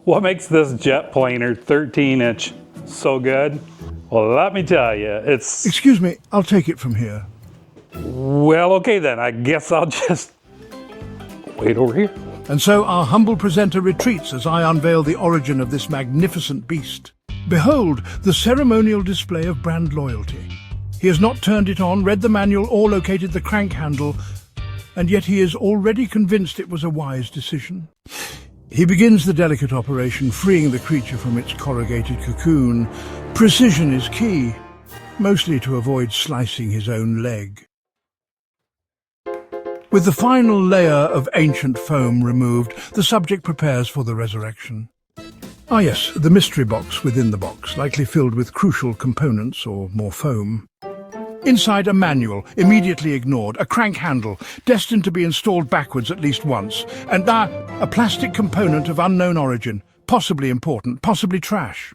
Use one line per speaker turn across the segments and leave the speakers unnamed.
What makes this jet planer 13-inch so good? Well, let me tell you, it's...
Excuse me, I'll take it from here.
Well, okay then, I guess I'll just wait over here.
And so our humble presenter retreats as I unveil the origin of this magnificent beast. Behold, the ceremonial display of brand loyalty. He has not turned it on, read the manual, or located the crank handle, and yet he is already convinced it was a wise decision. He begins the delicate operation, freeing the creature from its corrugated cocoon. Precision is key, mostly to avoid slicing his own leg. With the final layer of ancient foam removed, the subject prepares for the resurrection. Ah yes, the mystery box within the box, likely filled with crucial components or more foam. Inside, a manual, immediately ignored, a crank handle, destined to be installed backwards at least once, and a plastic component of unknown origin, possibly important, possibly trash.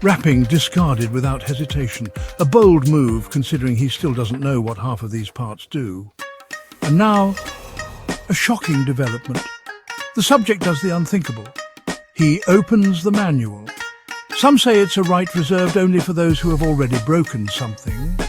Wrapping discarded without hesitation, a bold move considering he still doesn't know what half of these parts do. And now, a shocking development. The subject does the unthinkable. He opens the manual. Some say it's a right reserved only for those who have already broken something.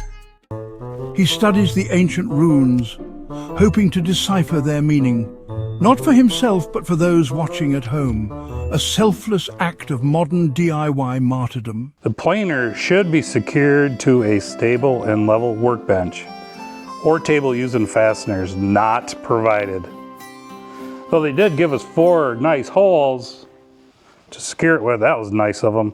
He studies the ancient runes, hoping to decipher their meaning, not for himself but for those watching at home, a selfless act of modern DIY martyrdom.
The planer should be secured to a stable and level workbench, or table using fasteners not provided. Though they did give us 4 nice holes to secure it with. That was nice of them.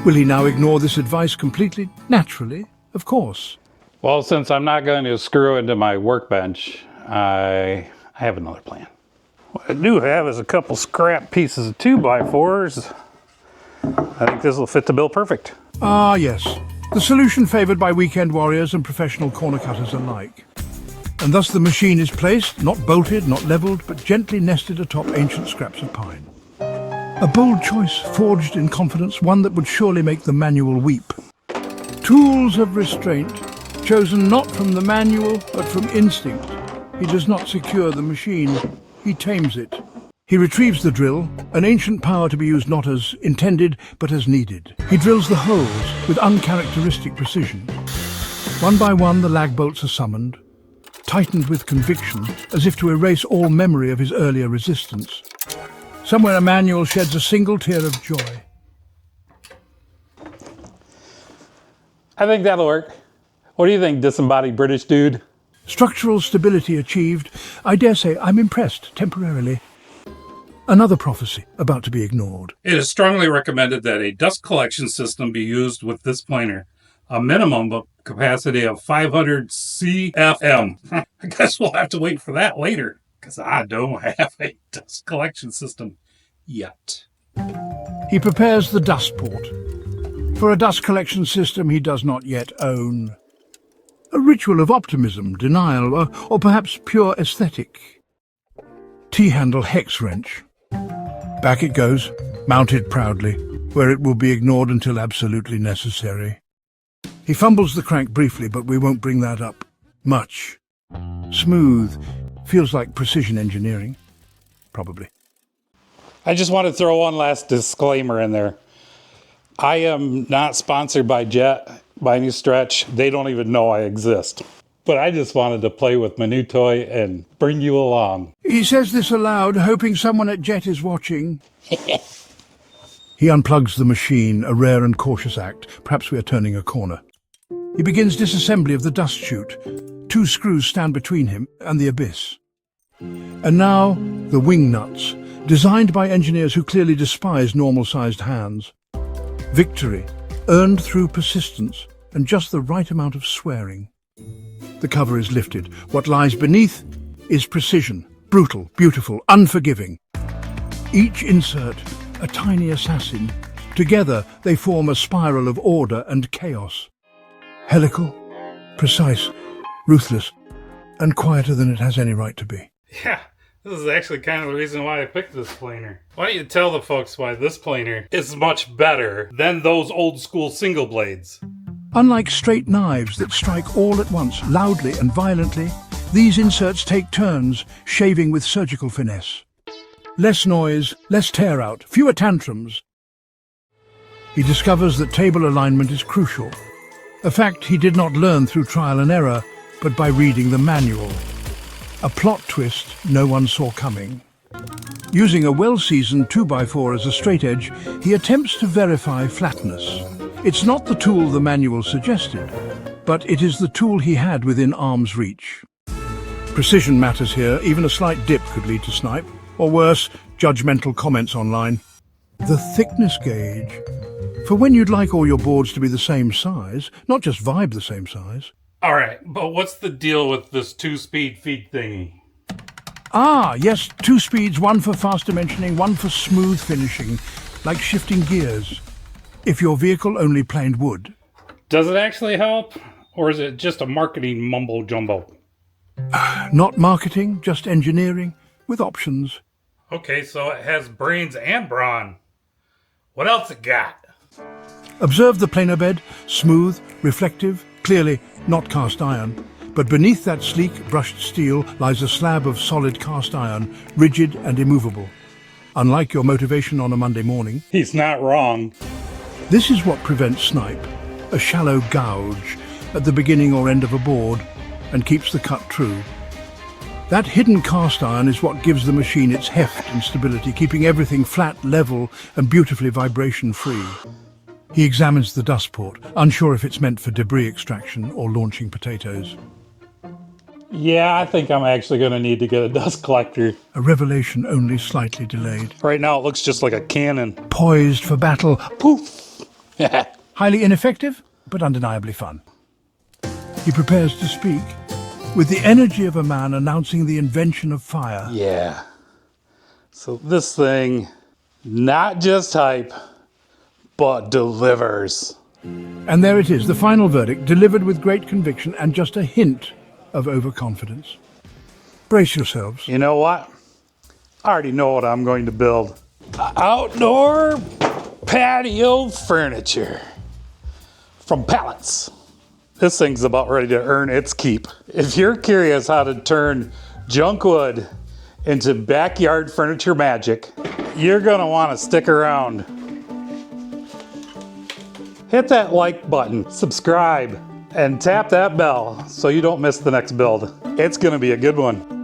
Will he now ignore this advice completely? Naturally, of course.
Well, since I'm not going to screw into my workbench, I have another plan. What I do have is a couple scrap pieces of 2x4s. I think this will fit the bill perfect.
Ah, yes. The solution favoured by weekend warriors and professional corner cutters alike. And thus the machine is placed, not bolted, not levelled, but gently nested atop ancient scraps of pine. A bold choice, forged in confidence, one that would surely make the manual weep. Tools of restraint, chosen not from the manual, but from instinct. He does not secure the machine, he tames it. He retrieves the drill, an ancient power to be used not as intended, but as needed. He drills the holes with uncharacteristic precision. One by one, the lag bolts are summoned, tightened with conviction, as if to erase all memory of his earlier resistance. Somewhere a manual sheds a single tear of joy.
I think that'll work. What do you think, disembodied British dude?
Structural stability achieved. I dare say I'm impressed, temporarily. Another prophecy about to be ignored.
It is strongly recommended that a dust collection system be used with this planer. A minimum of capacity of 500 CFM. I guess we'll have to wait for that later, because I don't have a dust collection system yet.
He prepares the dust port for a dust collection system he does not yet own. A ritual of optimism, denial, or perhaps pure aesthetic. T-handle hex wrench. Back it goes, mounted proudly, where it will be ignored until absolutely necessary. He fumbles the crank briefly, but we won't bring that up much. Smooth, feels like precision engineering. Probably.
I just want to throw one last disclaimer in there. I am not sponsored by Jet by any stretch. They don't even know I exist. But I just wanted to play with my new toy and bring you along.
He says this aloud, hoping someone at Jet is watching. He unplugs the machine, a rare and cautious act. Perhaps we are turning a corner. He begins disassembly of the dust chute. 2 screws stand between him and the abyss. And now, the wing nuts, designed by engineers who clearly despise normal-sized hands. Victory, earned through persistence and just the right amount of swearing. The cover is lifted. What lies beneath is precision, brutal, beautiful, unforgiving. Each insert, a tiny assassin. Together, they form a spiral of order and chaos. Helical, precise, ruthless, and quieter than it has any right to be.
Yeah, this is actually kind of the reason why I picked this planer. Why don't you tell the folks why this planer is much better than those old school single blades?
Unlike straight knives that strike all at once, loudly and violently, these inserts take turns, shaving with surgical finesse. Less noise, less tear out, fewer tantrums. He discovers that table alignment is crucial, a fact he did not learn through trial and error, but by reading the manual. A plot twist no one saw coming. Using a well-seasoned 2x4 as a straight edge, he attempts to verify flatness. It's not the tool the manual suggested, but it is the tool he had within arm's reach. Precision matters here. Even a slight dip could lead to snipe, or worse, judgmental comments online. The thickness gauge. For when you'd like all your boards to be the same size, not just vibe the same size.
All right, but what's the deal with this 2-speed feed thingy?
Ah, yes, 2 speeds, one for fast dimensioning, one for smooth finishing, like shifting gears. If your vehicle only planed wood.
Does it actually help, or is it just a marketing mumbo-jumbo?
Not marketing, just engineering, with options.
Okay, so it has brains and brawn. What else it got?
Observe the planer bed, smooth, reflective, clearly not cast iron. But beneath that sleek, brushed steel lies a slab of solid cast iron, rigid and immovable. Unlike your motivation on a Monday morning,
He's not wrong.
this is what prevents snipe, a shallow gouge at the beginning or end of a board, and keeps the cut true. That hidden cast iron is what gives the machine its heft and stability, keeping everything flat, level, and beautifully vibration-free. He examines the dust port, unsure if it's meant for debris extraction or launching potatoes.
Yeah, I think I'm actually going to need to get a dust collector.
A revelation only slightly delayed.
Right now it looks just like a cannon.
Poised for battle.
Poof!
Highly ineffective, but undeniably fun. He prepares to speak, with the energy of a man announcing the invention of fire.
Yeah. So this thing, not just hype, but delivers.
And there it is, the final verdict, delivered with great conviction and just a hint of overconfidence. Brace yourselves.
You know what? I already know what I'm going to build. Outdoor patio furniture from pallets. This thing's about ready to earn its keep. If you're curious how to turn junk wood into backyard furniture magic, you're gonna want to stick around. Hit that like button, subscribe, and tap that bell so you don't miss the next build. It's gonna be a good one.